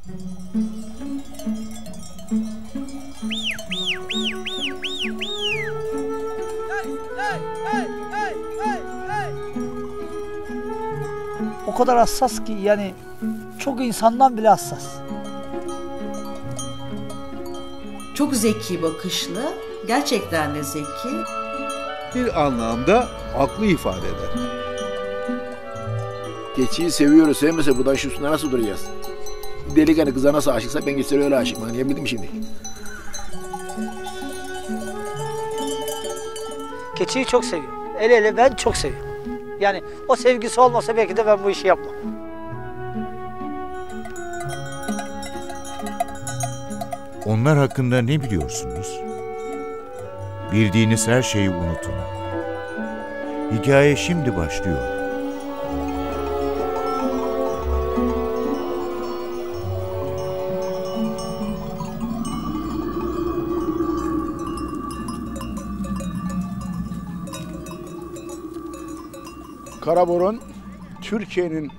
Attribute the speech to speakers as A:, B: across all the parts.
A: O kadar hassas ki yani çok insandan bile hassas.
B: Çok zeki bakışlı, gerçekten de zeki.
C: Bir anlamda aklı ifade eder.
D: Keçiyi seviyoruz, sevmese bu taşın üstünde nasıl duracağız? Delikanlı kıza nasıl aşıksa ben geçsene öyle aşık. Anlayabildim şimdi.
A: Keçiyi çok seviyorum. El ele ben çok seviyorum. Yani o sevgisi olmasa belki de ben bu işi yapmam.
E: Onlar hakkında ne biliyorsunuz? Bildiğiniz her şeyi unutun. Hikaye şimdi başlıyor.
F: Karaburun, Türkiye'nin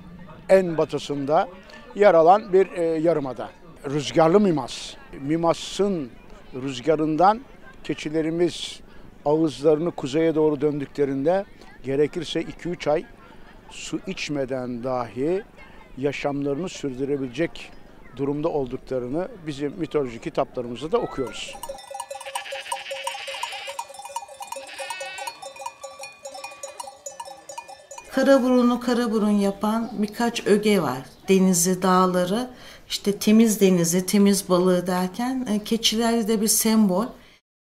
F: en batısında yer alan bir yarımada. Rüzgarlı Mimas. Mimas'ın rüzgarından keçilerimiz ağızlarını kuzeye doğru döndüklerinde gerekirse 2-3 ay su içmeden dahi yaşamlarını sürdürebilecek durumda olduklarını bizim mitoloji kitaplarımızda da okuyoruz.
B: Karaburun'u Karaburun yapan birkaç öge var. Denizi, dağları, işte temiz denizi, temiz balığı derken keçilerde de bir sembol.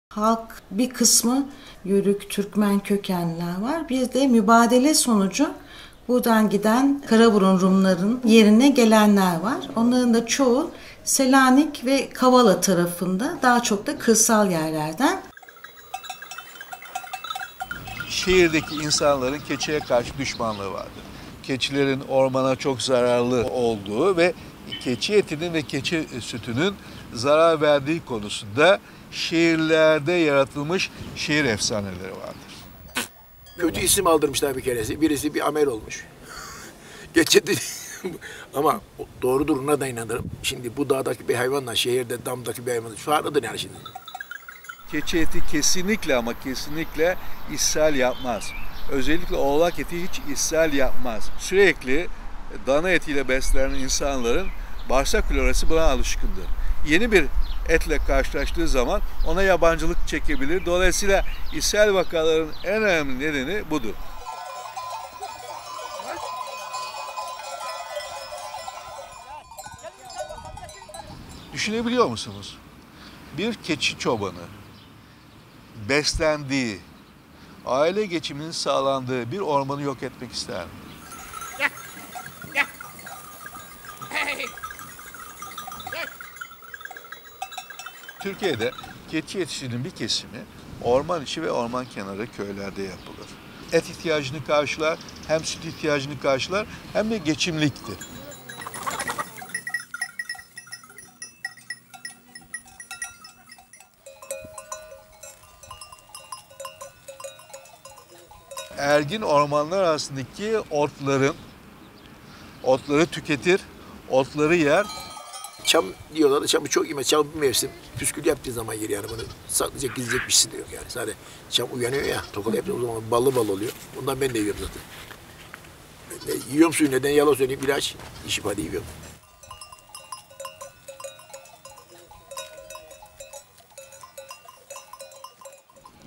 B: Halk bir kısmı Yörük, Türkmen kökenliler var. Bir de mübadele sonucu buradan giden Karaburun Rumların yerine gelenler var. Onların da çoğu Selanik ve Kavala tarafında, daha çok da kırsal yerlerden.
C: Şehirdeki insanların keçiye karşı düşmanlığı vardır. Keçilerin ormana çok zararlı olduğu ve keçi etinin ve keçi sütünün zarar verdiği konusunda şehirlerde yaratılmış şehir efsaneleri vardır.
D: Kötü isim aldırmışlar bir keresi. Birisi bir amel olmuş. Geçedi. Ama doğrudur, ona da inanırım. Şimdi bu dağdaki bir hayvanla şehirde damdaki bir hayvan farklıdır yani şimdi.
C: Keçi eti kesinlikle ama kesinlikle ishal yapmaz. Özellikle oğlak eti hiç ishal yapmaz. Sürekli dana etiyle beslenen insanların bağırsak florası buna alışkındır. Yeni bir etle karşılaştığı zaman ona yabancılık çekebilir. Dolayısıyla ishal vakaların en önemli nedeni budur. Düşünebiliyor musunuz? Bir keçi çobanı beslendiği, aile geçiminin sağlandığı bir ormanı yok etmek ister mi? Türkiye'de keçi yetiştiricinin bir kesimi orman içi ve orman kenarı köylerde yapılır. Et ihtiyacını karşılar, hem süt ihtiyacını karşılar hem de geçimliktir. Ergin ormanlar arasındaki otları tüketir, otları yer.
D: Çam diyorlar da çamı çok yemez. Çam bir mevsim püskül yaptığı zaman yer yani bunu saklayacak, gizleyecek bir şey de yok yani. Sadece çam uyanıyor ya, topal yapıyor o zaman ballı oluyor. Ondan ben de yiyorum zaten. Ben de yiyorum suyu, neden yalan söyleyeyim, ilaç. İşim hadi yiyorum.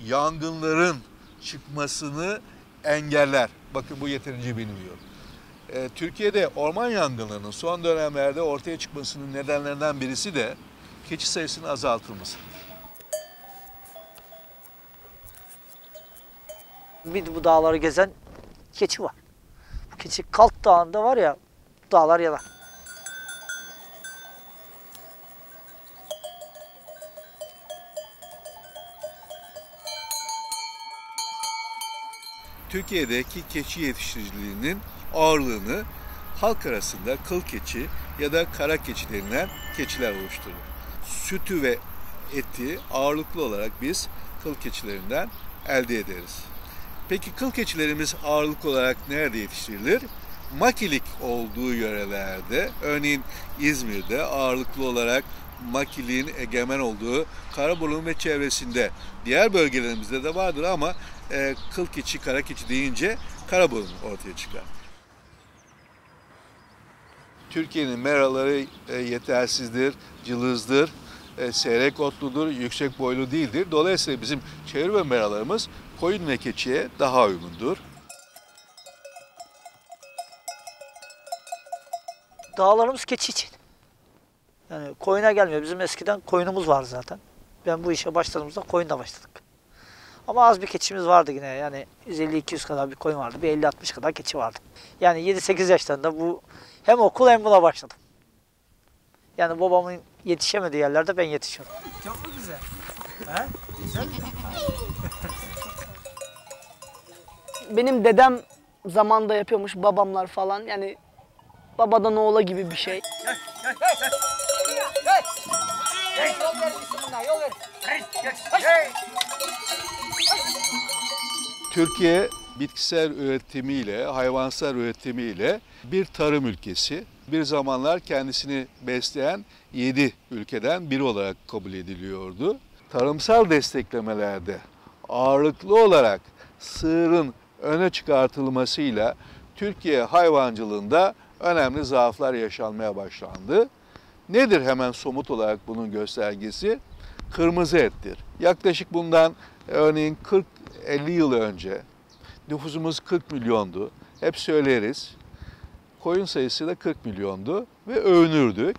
C: Yangınların çıkmasını engeller. Bakın bu yeterince biliniyor. Türkiye'de orman yangınlarının son dönemlerde ortaya çıkmasının nedenlerinden birisi de keçi sayısının azaltılmasıdır.
A: Bir bu dağları gezen keçi var. Bu keçi Kalt Dağı'nda var ya, dağlar yalan.
C: Türkiye'deki keçi yetiştiriciliğinin ağırlığını halk arasında kıl keçi ya da kara keçi denilen keçiler oluşturur. Sütü ve eti ağırlıklı olarak biz kıl keçilerinden elde ederiz. Peki kıl keçilerimiz ağırlıklı olarak nerede yetiştirilir? makilik olduğu yörelerde, örneğin İzmir'de ağırlıklı olarak makiliğin egemen olduğu Karaburun ve çevresinde, diğer bölgelerimizde de vardır ama kıl keçi, kara keçi deyince Karaburun ortaya çıkar. Türkiye'nin meraları yetersizdir, cılızdır, seyrek otludur, yüksek boylu değildir. Dolayısıyla bizim çevre ve meralarımız koyun ve keçiye daha uygundur.
A: Dağlarımız keçi için. Yani koyuna gelmiyor. Bizim eskiden koyunumuz vardı zaten. Ben bu işe başladığımızda koyunla başladık. Ama az bir keçimiz vardı yine. Yani 150-200 kadar bir koyun vardı. Bir 50-60 kadar keçi vardı. Yani 7-8 yaşlarında bu hem okul hem buna başladım. Yani babamın yetişemediği yerlerde ben yetişiyorum.
G: Çok mu güzel? He? Güzel mi?
H: Benim dedem zamanda yapıyormuş, babamlar falan. Yani babadan oğula gibi bir şey.
C: Türkiye bitkisel üretimiyle, hayvansal üretimiyle bir tarım ülkesi. Bir zamanlar kendisini besleyen 7 ülkeden biri olarak kabul ediliyordu. Tarımsal desteklemelerde ağırlıklı olarak sığırın öne çıkartılmasıyla Türkiye hayvancılığında önemli zaaflar yaşanmaya başlandı. Nedir hemen somut olarak bunun göstergesi? Kırmızı ettir. Yaklaşık bundan örneğin 40-50 yıl önce nüfusumuz 40 milyondu. Hep söyleriz. Koyun sayısı da 40 milyondu ve övünürdük.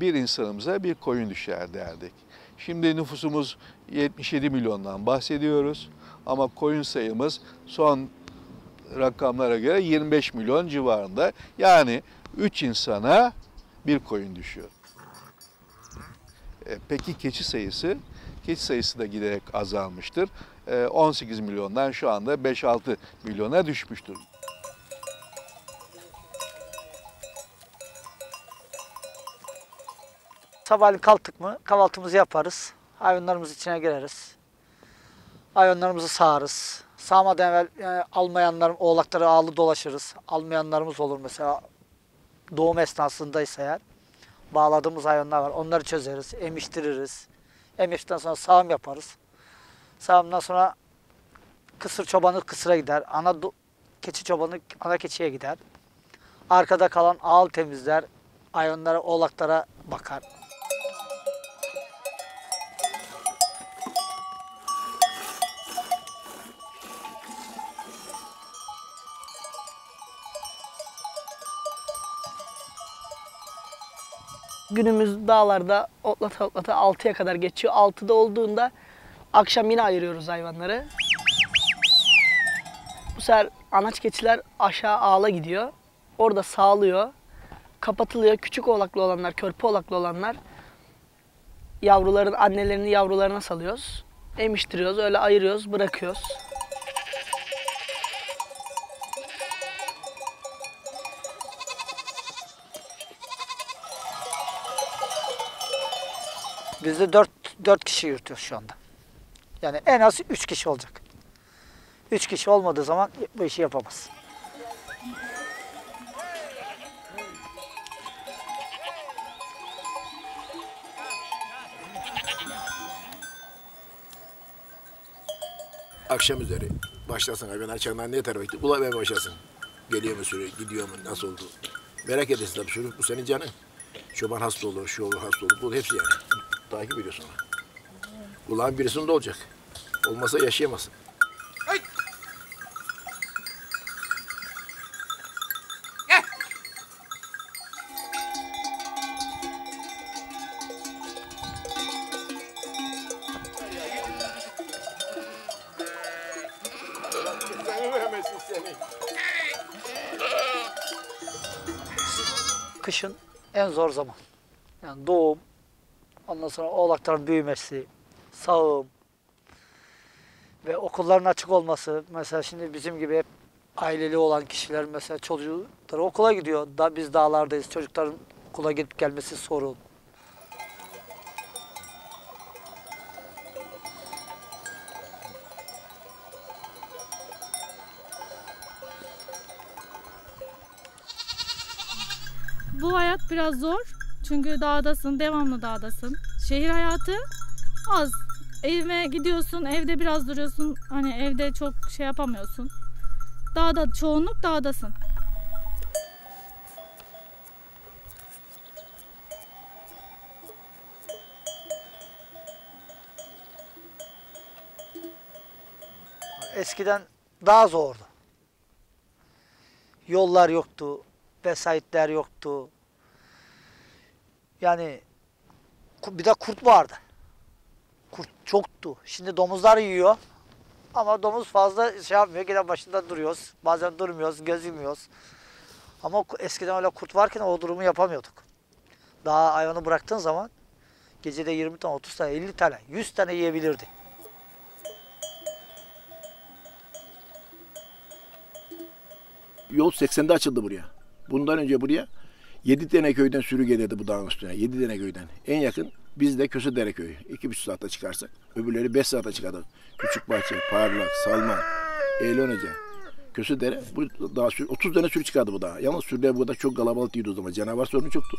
C: Bir insanımıza bir koyun düşer derdik. Şimdi nüfusumuz 77 milyondan bahsediyoruz. Ama koyun sayımız son rakamlara göre 25 milyon civarında. Yani 3 insana bir koyun düşüyor. Peki keçi sayısı? Keçi sayısı da giderek azalmıştır. 18 milyondan şu anda 5-6 milyona düşmüştür.
A: Sabahleyin kalktık mı kahvaltımızı yaparız. Hayvanlarımız içine gireriz. Hayvanlarımızı sağarız. Sağmadan evvel oğlakları ağlı dolaşırız. Almayanlarımız olur mesela. Doğum esnasındaysa eğer. Bağladığımız hayvanlar var. Onları çözeriz, emiştiririz. Emişten sonra sağım yaparız. Sağımdan sonra kısır çobanı kısıra gider. Keçi çobanı ana keçiye gider. Arkada kalan ağıl temizler. Hayvanlara, oğlaklara bakar.
H: Günümüz dağlarda otlata otlata 6'ya kadar geçiyor. 6'da olduğunda akşam yine ayırıyoruz hayvanları. Bu sefer anaç keçiler aşağı ağla gidiyor. Orada sağlıyor. Kapatılıyor. Küçük oğlaklı olanlar, körpe oğlaklı olanlar yavruların annelerini yavrularına salıyoruz. Emiştiriyoruz, öyle ayırıyoruz, bırakıyoruz.
A: Bizde 4 kişi yürütüyoruz şu anda. Yani en az 3 kişi olacak. 3 kişi olmadığı zaman bu işi yapamaz.
D: Akşam üzeri başlasın hayvanlar çağından ne tarafa gitti? Bulamaya başlasın. Geliyor mu sürü, gidiyor mu, nasıl oldu? Merak edersin tabii sürü, bu senin canın. Çoban hasta olur, şu olur, hasta olur. Bu hepsi yani. Takip ediyor sonra. Kulağın birisinde olacak. Olmasa yaşayamazsın.
A: Kışın en zor zaman. Yani doğum, ondan sonra oğlakların büyümesi, sağım ve okulların açık olması. Mesela şimdi bizim gibi hep aileli olan kişiler mesela çocukları okula gidiyor. Biz dağlardayız. Çocukların okula gidip gelmesi sorun.
I: biraz zor. Çünkü dağdasın, devamlı dağdasın. Şehir hayatı az. Evime gidiyorsun, evde biraz duruyorsun. Hani evde çok şey yapamıyorsun. Dağda, çoğunluk dağdasın.
A: Eskiden daha zordu. Yollar yoktu, vesayetler yoktu. Yani bir de kurt vardı. Kurt çoktu. Şimdi domuzlar yiyor. Ama domuz fazla şey yapmıyor. Gene başında duruyoruz. Bazen durmuyoruz, gözükmüyoruz. Ama eskiden öyle kurt varken o durumu yapamıyorduk. Daha hayvanı bıraktığın zaman gecede 20 tane, 30 tane, 50 tane, 100 tane yiyebilirdi.
D: Yol 80'de açıldı buraya. Bundan önce buraya 7 tane köyden sürü gelirdi bu dağın üstüne. 7 tane köyden. En yakın bizde Kösedere köyü. 2,5 saatte çıkarsak. Öbürleri 5 saate çıkardı. Küçükbahçe, Parlak, Salman, Eylonca, Kösedere. Bu daha 30 tane sürü çıkardı bu dağa. Yalnız sürüler burada çok kalabalık değildi o zaman. Canavar sorunu çoktu.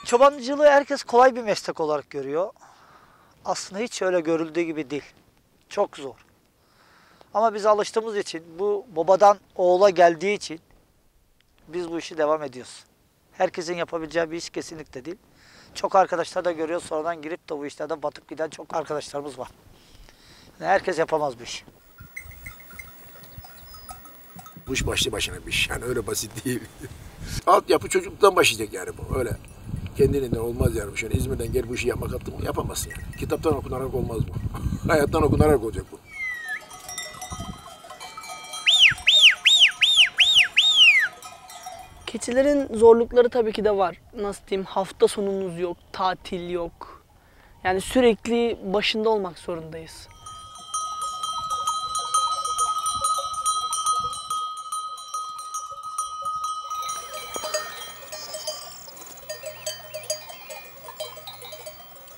A: Çobancılığı herkes kolay bir meslek olarak görüyor. Aslında hiç öyle görüldüğü gibi değil. Çok zor. Ama biz alıştığımız için, bu babadan oğula geldiği için biz bu işi devam ediyoruz. Herkesin yapabileceği bir iş kesinlikle değil. Çok arkadaşlar da görüyoruz, sonradan girip de bu işlerde batıp giden çok arkadaşlarımız var. Yani herkes yapamaz bu işi.
D: Bu iş başlı başına bir iş. Yani öyle basit değil. Altyapı çocukluktan başlayacak yani bu. Öyle kendiliğinden olmaz yani. Şöyle İzmir'den gel bu işi yapmak yaptın mı? Yapamazsın yani. Kitaptan okunarak olmaz bu. Hayattan okunarak olacak bu.
H: Keçilerin zorlukları tabii ki de var. Nasıl diyeyim, hafta sonumuz yok, tatil yok. Yani sürekli başında olmak zorundayız.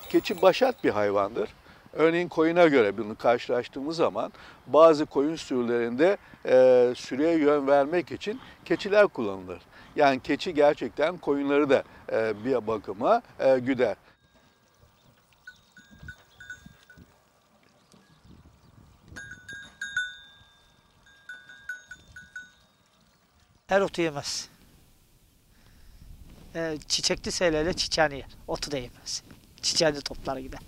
C: Keçi başat bir hayvandır. Örneğin koyuna göre bunu karşılaştığımız zaman bazı koyun sürülerinde sürüye yön vermek için keçiler kullanılır. Yani keçi gerçekten koyunları da bir bakıma güder.
A: Her otu yemez. Çiçekli seyleyle çiçeğini yer. Otu da yemez. Çiçeğini toplar gider.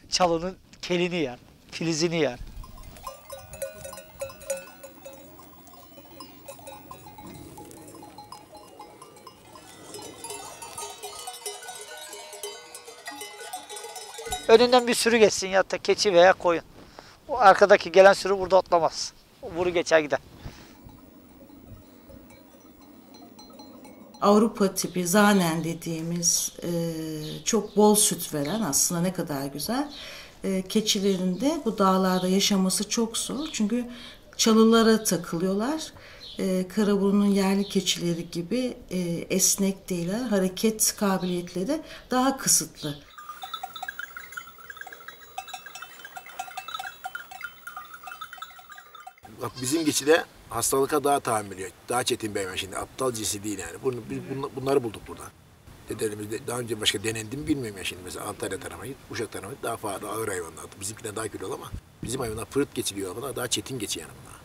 A: Çalının kelini yer. Filizini yer. Önünden bir sürü geçsin ya da keçi veya koyun. O arkadaki gelen sürü burada otlamaz. O vuru geçer gider.
B: Avrupa tipi zanen dediğimiz çok bol süt veren, aslında ne kadar güzel. Keçilerin de bu dağlarda yaşaması çok zor. Çünkü çalılara takılıyorlar. Karaburun'un yerli keçileri gibi esnek değiller. Hareket kabiliyetleri daha kısıtlı.
D: Bak bizim keçide hastalığa daha tahammülü, daha çetin bir hayvan şimdi. Aptal cinsi değil yani. Biz bunları bulduk burada. Dedelerimizde daha önce başka denendi mi bilmiyorum ya şimdi. Mesela Antalya tarafına git, Uşak tarafına git, daha fazla ağır hayvanlar. Bizimkinden daha kilolu ama bizim hayvanlar pırıt geçiliyor ama daha çetin geçiyor yani bunlar.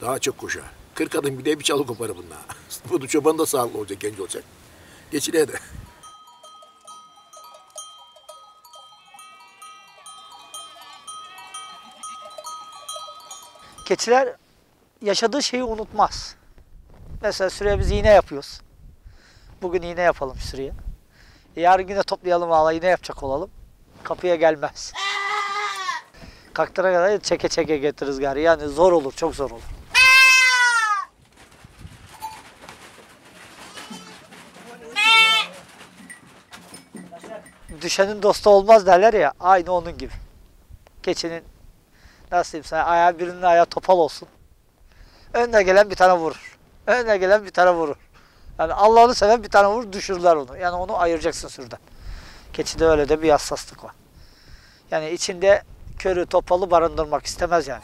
D: Daha çok koşar. 40 adım bir çalı koparır bunlar. Bu çoban da sağlıklı olacak, genç olacak. Geçiliyor de.
A: Keçiler yaşadığı şeyi unutmaz. Mesela sürüye biz iğne yapıyoruz. Bugün iğne yapalım sürüye. Yarın yine toplayalım valla iğne yapacak olalım. Kapıya gelmez. Kalktığına kadar çeke çeke getiririz gari. Yani zor olur, çok zor olur. Düşenin dostu olmaz derler ya, aynı onun gibi. Keçinin nasıl diyeyim sana, birinin ayağı topal olsun. Önüne gelen bir tane vurur. Önüne gelen bir tane vurur. Yani Allah'ını seven bir tane vurur, düşürürler onu. Yani onu ayıracaksın sürüden. Keçide öyle de bir hassaslık var. Yani içinde körü topalı barındırmak istemez yani.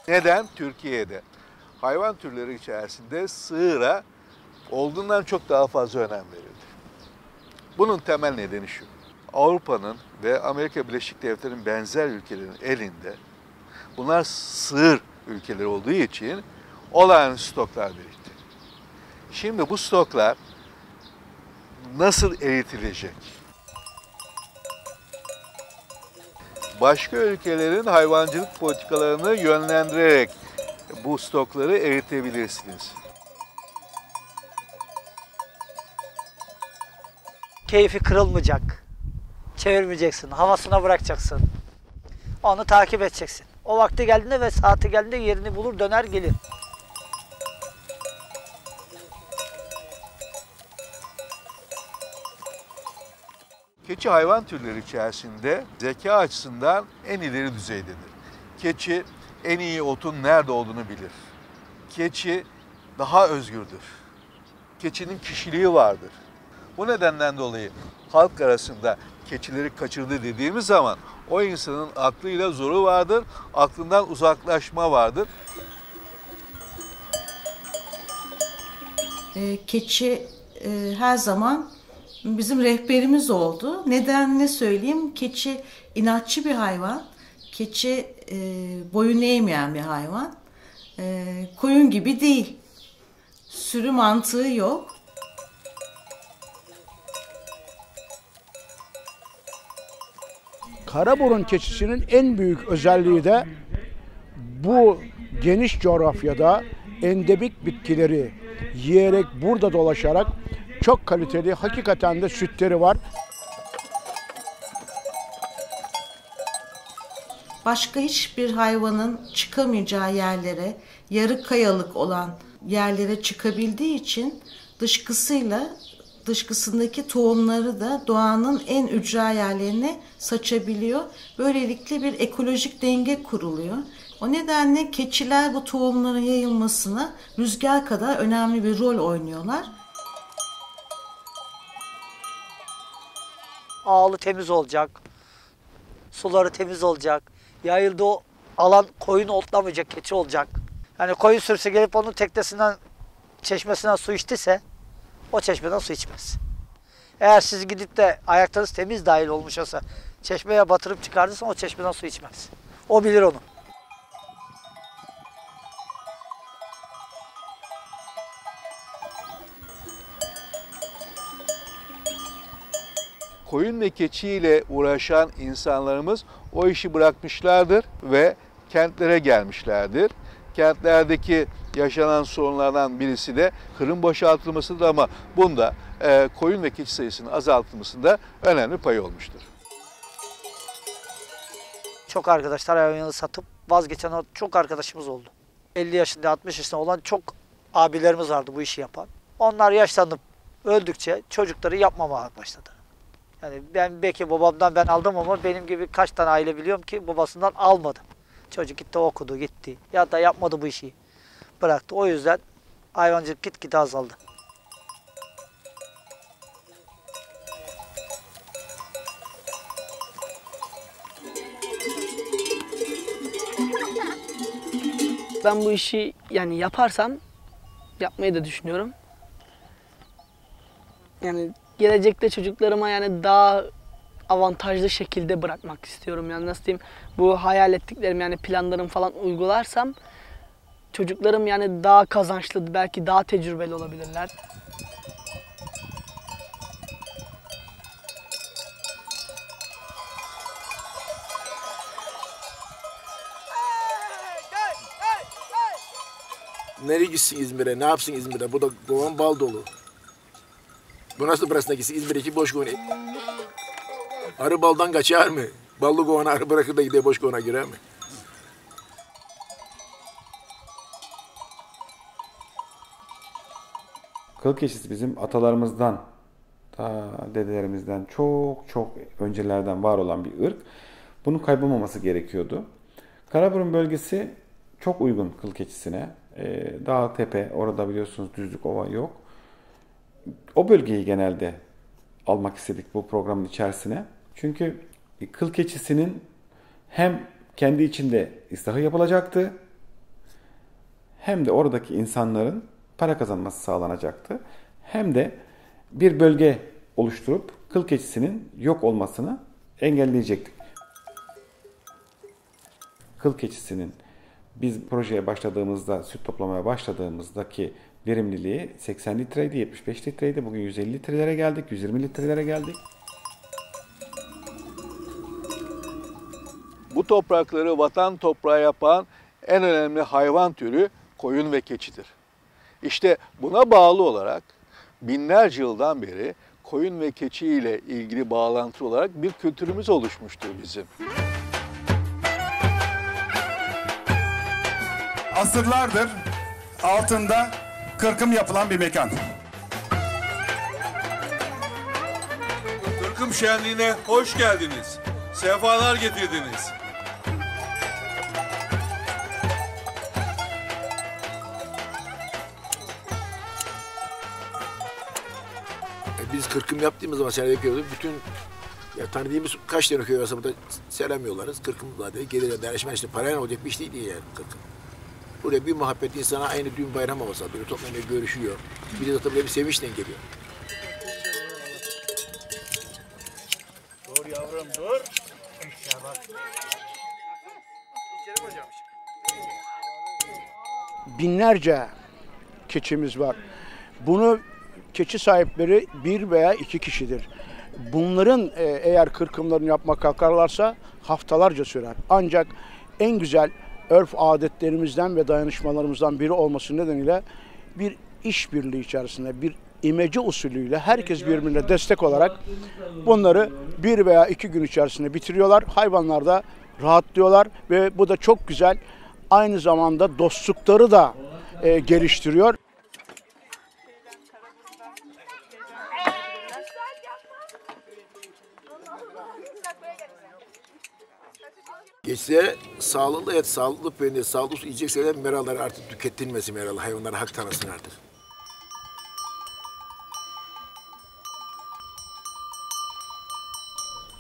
C: Neden? Türkiye'de hayvan türleri içerisinde sığıra olduğundan çok daha fazla önem verildi. Bunun temel nedeni şu. Avrupa'nın ve Amerika Birleşik Devletleri'nin benzer ülkelerin elinde bunlar sığır ülkeleri olduğu için olağanüstü stoklar birikti. Şimdi bu stoklar nasıl eğitilecek? Başka ülkelerin hayvancılık politikalarını yönlendirerek bu stokları eritebilirsiniz.
A: Keyfi kırılmayacak. Çevirmeyeceksin. Havasına bırakacaksın. Onu takip edeceksin. O vakti geldiğinde ve saati geldiğinde yerini bulur, döner gelir.
C: Keçi hayvan türleri içerisinde zeka açısından en ileri düzeydedir. Keçi en iyi otun nerede olduğunu bilir. Keçi daha özgürdür. Keçinin kişiliği vardır. Bu nedenden dolayı halk arasında keçileri kaçırdı dediğimiz zaman o insanın aklıyla zoru vardır, aklından uzaklaşma vardır.
B: Keçi her zaman bizim rehberimiz oldu. Nedenini söyleyeyim. Keçi inatçı bir hayvan. Keçi boyun eğmeyen bir hayvan. Koyun gibi değil. Sürü mantığı yok.
F: Karaburun keçisinin en büyük özelliği de bu geniş coğrafyada endemik bitkileri yiyerek, burada dolaşarak çok kaliteli, hakikaten de sütleri var.
B: Başka hiçbir hayvanın çıkamayacağı yerlere, yarı kayalık olan yerlere çıkabildiği için dışkısındaki tohumları da doğanın en ücra yerlerine saçabiliyor. Böylelikle bir ekolojik denge kuruluyor. O nedenle keçiler bu tohumların yayılmasına rüzgar kadar önemli bir rol oynuyorlar.
A: Ağlı temiz olacak. Suları temiz olacak. Yayıldığı alan koyun otlamayacak, keçi olacak. Yani koyun sürüsü gelip onun teknesinden, çeşmesinden su içtiyse o çeşmeden su içmez. Eğer siz gidip de ayaklarınız temiz dahil olmuş olsa çeşmeye batırıp çıkardıysa o çeşmeden su içmez. O bilir onu.
C: Koyun ve keçiyle uğraşan insanlarımız o işi bırakmışlardır ve kentlere gelmişlerdir. Kentlerdeki yaşanan sorunlardan birisi de kırın boşaltılmasıdır ama bunda koyun ve keçi sayısının azaltılmasında önemli pay olmuştur.
A: Çok arkadaşlar hayvanı satıp vazgeçen çok arkadaşımız oldu. 50 yaşında, 60 yaşında olan çok abilerimiz vardı bu işi yapan. Onlar yaşlanıp öldükçe çocukları yapmamaya başladı. Yani ben belki babamdan ben aldım ama benim gibi kaç tane aile biliyorum ki babasından almadı. Çocuk gitti okudu gitti ya da yapmadı bu işi. Bıraktı. O yüzden hayvancılık gitgide azaldı.
H: Ben bu işi yani yaparsam yapmayı da düşünüyorum. Yani gelecekte çocuklarıma yani daha avantajlı şekilde bırakmak istiyorum. Yani nasıl diyeyim, bu hayal ettiklerim yani planlarım falan uygularsam çocuklarım yani daha kazançlı, belki daha tecrübeli olabilirler.
D: Nereye gitsin İzmir'e? Ne yapsın İzmir'e? Bu da kovan bal dolu. Bu nasıl burasına gitsin? İzmir'deki boş kovan. Arı baldan kaçar mı? Ballı kovana arı bırakır da gidiyor boş kovana girer mi?
J: Kıl keçisi bizim atalarımızdan, dedelerimizden çok öncelerden var olan bir ırk. Bunun kaybolmaması gerekiyordu. Karaburun bölgesi çok uygun kıl keçisine. Dağ, tepe, orada biliyorsunuz düzlük, ova yok. O bölgeyi genelde almak istedik bu programın içerisine. Çünkü kıl keçisinin hem kendi içinde ıslahı yapılacaktı, hem de oradaki insanların para kazanması sağlanacaktı. Hem de bir bölge oluşturup kıl keçisinin yok olmasını engelleyecektik. Kıl keçisinin biz projeye başladığımızda, süt toplamaya başladığımızdaki verimliliği 80 litreydi, 75 litreydi. Bugün 150 litrelere geldik, 120 litrelere geldik.
C: Bu toprakları vatan toprağı yapan en önemli hayvan türü koyun ve keçidir. İşte buna bağlı olarak binlerce yıldan beri koyun ve keçi ile ilgili bağlantılı olarak bir kültürümüz oluşmuştur bizim.
K: Asırlardır altında kırkım yapılan bir mekan.
C: Kırkım şenliğine hoş geldiniz. Sefalar getirdiniz.
D: Biz kırkım yaptığımız zaman senede yapıyorduk. Bütün ya tanıdığımız kaç tane köy varsa burada selam yollarız. Kırkım zaten gelirler. Derleşmen işte parayla olacak bir iş değil yani kırkım. Buraya bir muhabbet insana aynı düğün bayram havası atıyor. Toplanıyor, görüşüyor. Bir de zaten böyle bir sevinçle geliyor.
K: Dur yavrum dur.
F: Binlerce keçimiz var. Bunu keçi sahipleri 1 veya 2 kişidir. Bunların eğer kırkımlarını yapmak kalkarlarsa haftalarca sürer. Ancak en güzel örf adetlerimizden ve dayanışmalarımızdan biri olması nedeniyle bir işbirliği içerisinde, bir imece usulüyle herkes birbirine destek olarak bunları 1 veya 2 gün içerisinde bitiriyorlar. Hayvanlar da rahatlıyorlar ve bu da çok güzel. Aynı zamanda dostlukları da geliştiriyor.
D: Geçse sağlıklı et, sağlıklı peynir, sağlıklı su yiyecekse meralar artık tüketilmesi meralı. Hayvanlara hak tanısın artık.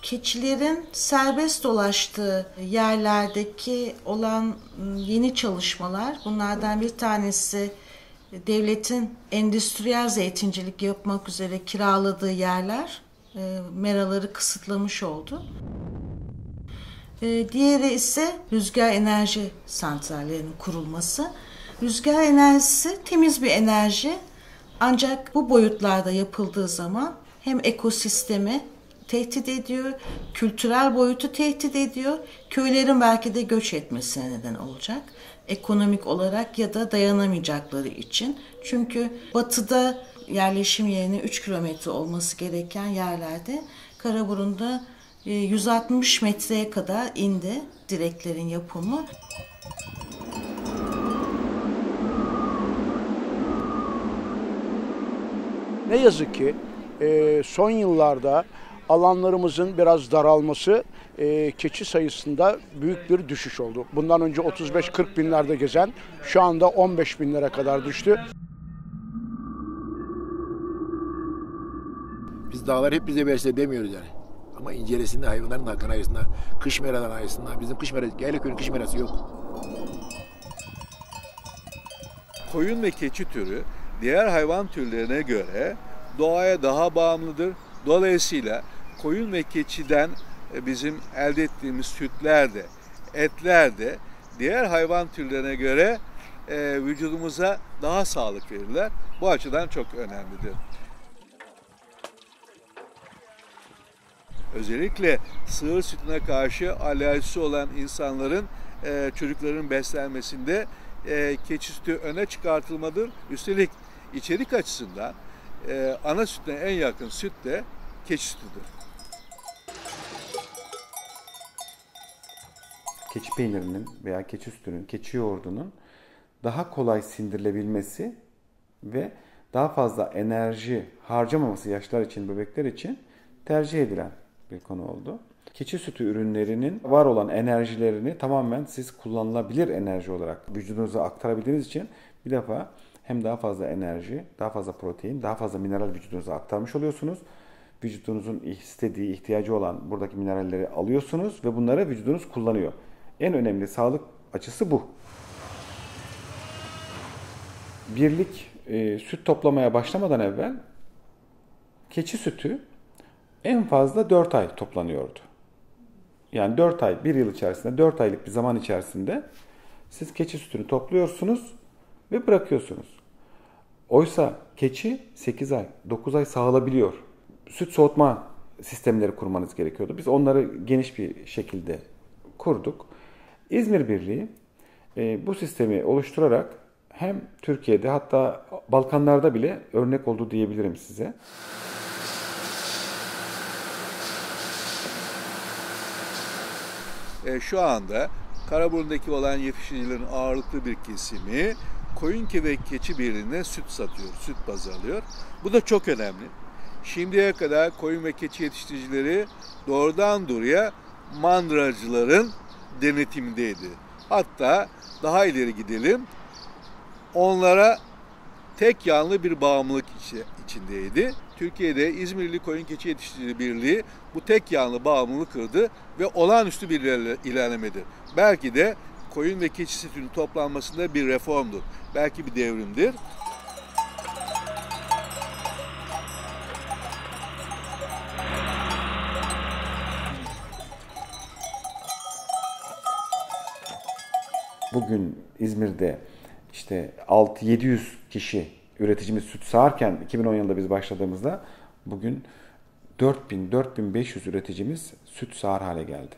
B: Keçilerin serbest dolaştığı yerlerdeki olan yeni çalışmalar, bunlardan bir tanesi devletin endüstriyel zeytincilik yapmak üzere kiraladığı yerler meraları kısıtlamış oldu. Diğeri ise rüzgar enerji santrallerinin kurulması. Rüzgar enerjisi temiz bir enerji, ancak bu boyutlarda yapıldığı zaman hem ekosistemi tehdit ediyor, kültürel boyutu tehdit ediyor, köylerin belki de göç etmesine neden olacak. Ekonomik olarak ya da dayanamayacakları için. Çünkü batıda yerleşim yerine 3 kilometre olması gereken yerlerde Karaburun'da 160 metreye kadar indi direklerin yapımı.
F: Ne yazık ki son yıllarda alanlarımızın biraz daralması keçi sayısında büyük bir düşüş oldu. Bundan önce 35-40 binlerde gezen şu anda 15 binlere kadar düştü.
D: Biz dağlar hep bize verse demiyoruz yani. Ama incelesinde hayvanların hakkını ayırsınlar. Kış meralarını ayırsınlar. Bizim kış merası, Geyleköy'ün kış merası yok.
C: Koyun ve keçi türü diğer hayvan türlerine göre doğaya daha bağımlıdır. Dolayısıyla koyun ve keçiden bizim elde ettiğimiz sütler de, etler de diğer hayvan türlerine göre vücudumuza daha sağlık verirler. Bu açıdan çok önemlidir. Özellikle sığır sütüne karşı alerjisi olan insanların çocukların beslenmesinde keçi sütü öne çıkartılmadır. Üstelik içerik açısından ana sütüne en yakın süt de keçi sütüdür.
J: Keçi peynirinin veya keçi sütünün, keçi yoğurdunun daha kolay sindirilebilmesi ve daha fazla enerji harcamaması yaşlar için, bebekler için tercih edilen bir konu oldu. Keçi sütü ürünlerinin var olan enerjilerini tamamen siz kullanılabilir enerji olarak vücudunuza aktarabildiğiniz için bir defa hem daha fazla enerji, daha fazla protein, daha fazla mineral vücudunuza aktarmış oluyorsunuz. Vücudunuzun istediği, ihtiyacı olan buradaki mineralleri alıyorsunuz ve bunları vücudunuz kullanıyor. En önemli sağlık açısı bu. birlik süt toplamaya başlamadan evvel keçi sütü en fazla 4 ay toplanıyordu. Yani 4 ay, 1 yıl içerisinde, 4 aylık bir zaman içerisinde siz keçi sütünü topluyorsunuz ve bırakıyorsunuz. Oysa keçi 8 ay, 9 ay sağılabiliyor. Süt soğutma sistemleri kurmanız gerekiyordu. Biz onları geniş bir şekilde kurduk. İzmir Birliği bu sistemi oluşturarak hem Türkiye'de hatta Balkanlarda bile örnek oldu diyebilirim size.
C: Şu anda Karaburun'daki olan yetiştiricilerin ağırlıklı bir kesimi koyun ve keçi birliğine süt satıyor, süt pazarlıyor. Bu da çok önemli. Şimdiye kadar koyun ve keçi yetiştiricileri doğrudan doğruya mandıracıların denetimindeydi. Hatta daha ileri gidelim, onlara tek yanlı bir bağımlılık içindeydi. Türkiye'de İzmirli Koyun Keçi Yetiştiricileri Birliği bu tek yanlı bağımlılığı kırdı ve olağanüstü bir ilerlemedir. Belki de koyun ve keçi sütünün toplanmasında bir reformdur. Belki bir devrimdir.
J: Bugün İzmir'de işte 600-700 kişi üreticimiz süt sağarken 2010 yılında biz başladığımızda bugün 4000-4500 üreticimiz süt sağar hale geldi.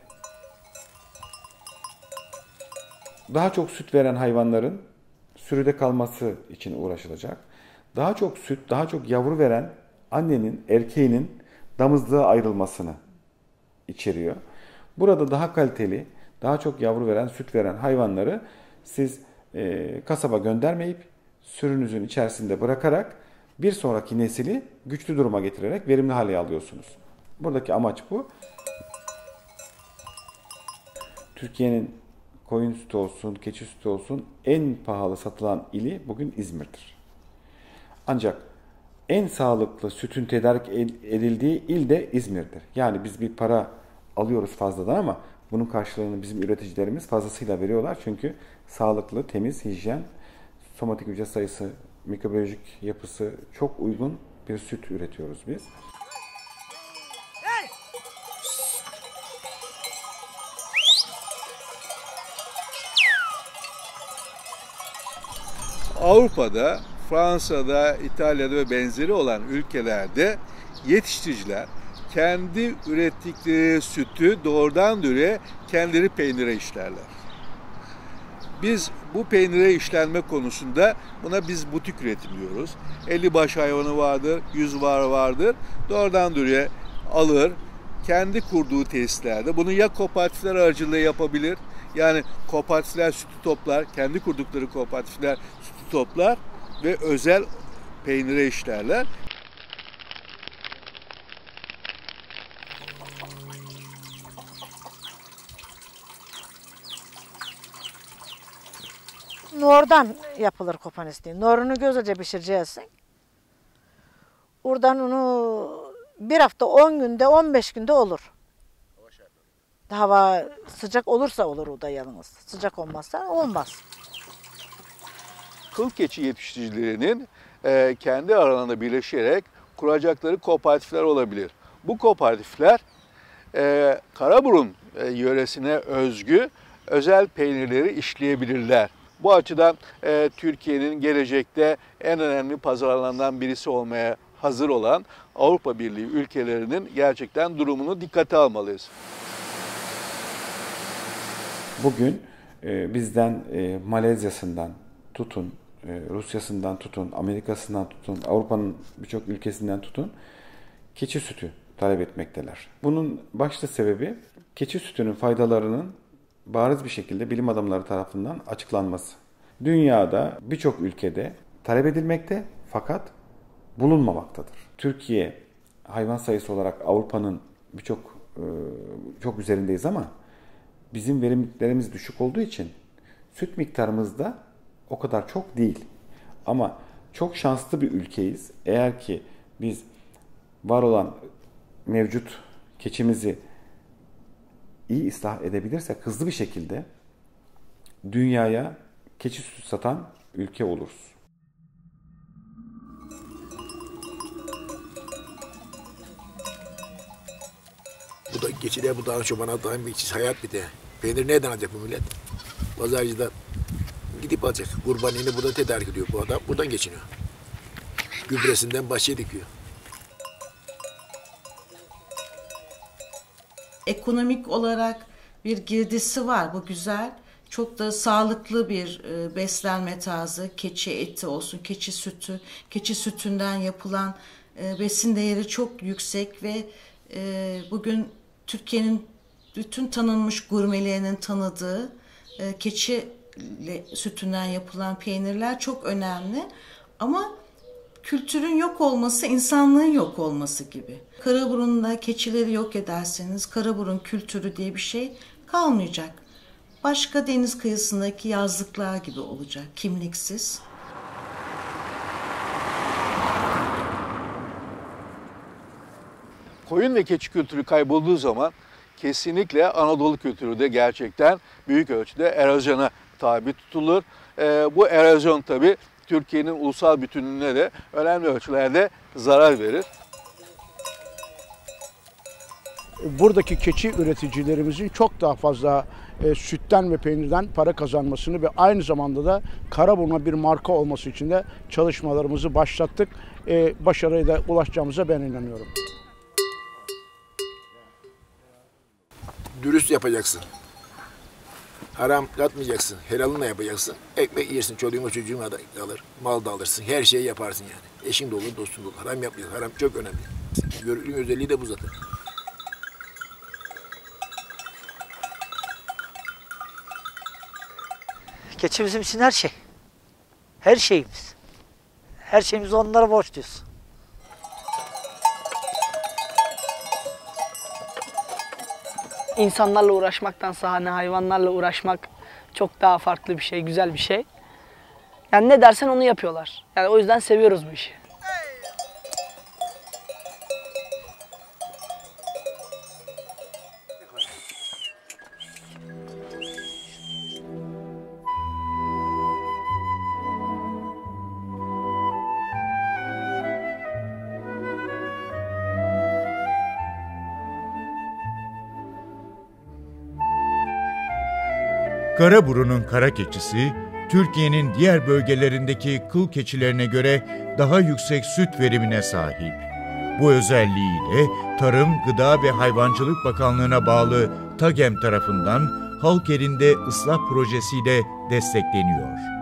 J: Daha çok süt veren hayvanların sürüde kalması için uğraşılacak. Daha çok süt, daha çok yavru veren annenin, erkeğinin damızlığa ayrılmasını içeriyor. Burada daha kaliteli, daha çok yavru veren, süt veren hayvanları siz kasaba göndermeyip sürünüzün içerisinde bırakarak bir sonraki nesili güçlü duruma getirerek verimli hale alıyorsunuz. Buradaki amaç bu. Türkiye'nin koyun sütü olsun, keçi sütü olsun en pahalı satılan ili bugün İzmir'dir. Ancak en sağlıklı sütün tedarik edildiği il de İzmir'dir. Yani biz bir para alıyoruz fazladan ama bunun karşılığını bizim üreticilerimiz fazlasıyla veriyorlar. Çünkü sağlıklı, temiz, hijyen, somatik hücre sayısı, mikrobiyolojik yapısı çok uygun bir süt üretiyoruz biz.
C: Avrupa'da, Fransa'da, İtalya'da ve benzeri olan ülkelerde yetiştiriciler kendi ürettikleri sütü doğrudan doğruya kendileri peynire işlerler. Biz bu peynire işlenme konusunda buna biz butik üretim diyoruz. 50 baş hayvanı vardır, 100 vardır. Doğrudan doğruya alır, kendi kurduğu tesislerde bunu ya kooperatifler aracılığıyla yapabilir. Yani kooperatifler sütü toplar, kendi kurdukları kooperatifler sütü toplar ve özel peynire işlerler.
L: Nordan yapılır kopanesti. Norunu güzelce pişireceksin. Oradan onu bir hafta 10 günde 15 günde olur. Hava sıcak olursa olur o da yalnız. Sıcak olmazsa olmaz.
C: Kıl keçi yetiştiricilerinin kendi aralarında birleşerek kuracakları kooperatifler olabilir. Bu kooperatifler Karaburun yöresine özgü özel peynirleri işleyebilirler. Bu açıdan Türkiye'nin gelecekte en önemli pazar alanlarından birisi olmaya hazır olan Avrupa Birliği ülkelerinin gerçekten durumunu dikkate almalıyız.
J: Bugün bizden Malezya'sından tutun, Rusya'sından tutun, Amerika'sından tutun, Avrupa'nın birçok ülkesinden tutun keçi sütü talep etmekteler. Bunun başta sebebi keçi sütünün faydalarının bariz bir şekilde bilim adamları tarafından açıklanması. Dünyada birçok ülkede talep edilmekte fakat bulunmamaktadır. Türkiye hayvan sayısı olarak Avrupa'nın çok üzerindeyiz ama bizim verimliliklerimiz düşük olduğu için süt miktarımız da o kadar çok değil. Ama çok şanslı bir ülkeyiz. Eğer ki biz var olan mevcut keçimizi iyi ıslah edebilirsek hızlı bir şekilde dünyaya keçi sütü satan ülke oluruz.
D: Bu da geçiler, bu dağın çobanı, dağın bir hayat bir de. Peynir nereden alacak bu millet? Pazarcıdan gidip alacak. Kurbanını burada tedarik ediyor bu adam. Buradan geçiniyor. Gübresinden bahçeye dikiyor.
B: Ekonomik olarak bir girdisi var, bu güzel. Çok da sağlıklı bir beslenme tarzı. Keçi eti olsun, keçi sütü. Keçi sütünden yapılan besin değeri çok yüksek ve bugün Türkiye'nin bütün tanınmış gurmelerinin tanıdığı keçi sütünden yapılan peynirler çok önemli. Ama kültürün yok olması, insanlığın yok olması gibi. Karaburun'da keçileri yok ederseniz Karaburun kültürü diye bir şey kalmayacak. Başka deniz kıyısındaki yazlıklar gibi olacak, kimliksiz.
C: Koyun ve keçi kültürü kaybolduğu zaman kesinlikle Anadolu kültürü de gerçekten büyük ölçüde erozyona tabi tutulur. Bu erozyon tabii Türkiye'nin ulusal bütünlüğüne de önemli ölçülerde zarar verir.
F: Buradaki keçi üreticilerimizin çok daha fazla sütten ve peynirden para kazanmasını ve aynı zamanda da Karaburun'a bir marka olması için de çalışmalarımızı başlattık. Başarıya da ulaşacağımıza ben inanıyorum.
D: Dürüst yapacaksın. Haram katmayacaksın. Helalını yapacaksın. Ekmek yersin, çoluğuna çocuğuna da alır. Mal da alırsın. Her şeyi yaparsın yani. Eşin de olur, dostun da olur. Haram yapmayacaksın. Haram çok önemli. Görülüğün özelliği de bu zaten.
A: Keçi bizim için her şey. Her şeyimiz. Her şeyimizi onlara borçluyuz.
H: İnsanlarla uğraşmaktansa hani hayvanlarla uğraşmak çok daha farklı bir şey, güzel bir şey. Yani ne dersen onu yapıyorlar. Yani o yüzden seviyoruz bu işi.
E: Karaburun'un kara keçisi, Türkiye'nin diğer bölgelerindeki kıl keçilerine göre daha yüksek süt verimine sahip. Bu özelliğiyle Tarım, Gıda ve Hayvancılık Bakanlığı'na bağlı TAGEM tarafından halk elinde ıslah projesiyle destekleniyor.